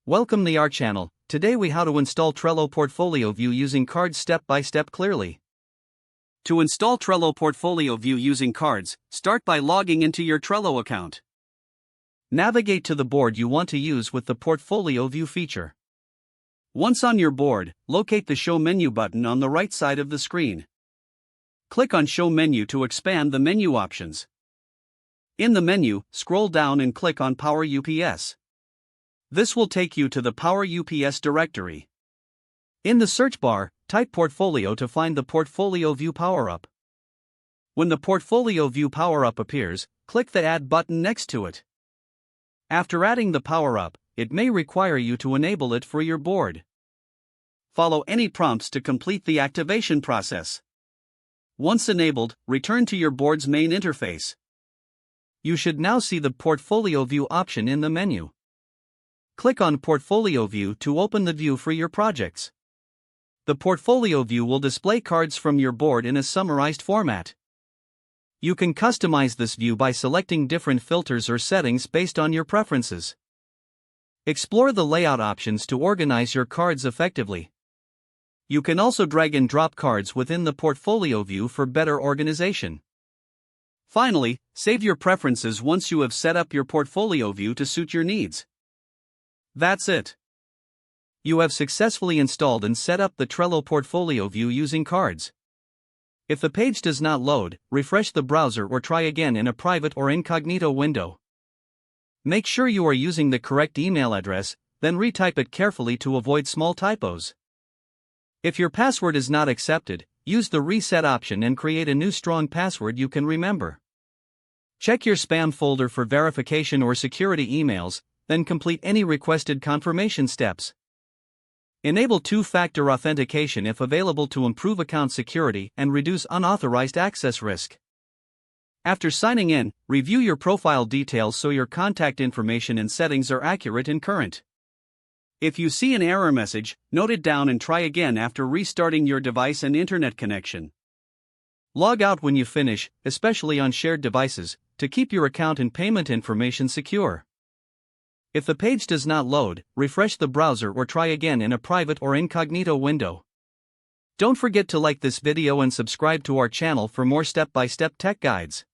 Welcome to our channel. Today we how to install Trello Portfolio View using cards step by step clearly. To install Trello Portfolio View using cards, start by logging into your Trello account. Navigate to the board you want to use with the Portfolio View feature. Once on your board, locate the Show Menu button on the right side of the screen. Click on Show Menu to expand the menu options. In the menu, scroll down and click on Power UPS. This will take you to the Power UPS directory. In the search bar, type Portfolio to find the Portfolio View power-up. When the Portfolio View power-up appears, click the Add button next to it. After adding the power-up, it may require you to enable it for your board. Follow any prompts to complete the activation process. Once enabled, return to your board's main interface. You should now see the Portfolio View option in the menu. Click on Portfolio View to open the view for your projects. The Portfolio View will display cards from your board in a summarized format. You can customize this view by selecting different filters or settings based on your preferences. Explore the layout options to organize your cards effectively. You can also drag and drop cards within the Portfolio View for better organization. Finally, save your preferences once you have set up your Portfolio View to suit your needs. That's it. You have successfully installed and set up the Trello Portfolio View using cards. If the page does not load, refresh the browser or try again in a private or incognito window. Make sure you are using the correct email address, then retype it carefully to avoid small typos. If your password is not accepted, use the reset option and create a new strong password you can remember. Check your spam folder for verification or security emails, then complete any requested confirmation steps. Enable two-factor authentication if available to improve account security and reduce unauthorized access risk. After signing in, review your profile details so your contact information and settings are accurate and current. If you see an error message, note it down and try again after restarting your device and internet connection. Log out when you finish, especially on shared devices, to keep your account and payment information secure. If the page does not load, refresh the browser or try again in a private or incognito window. Don't forget to like this video and subscribe to our channel for more step-by-step tech guides.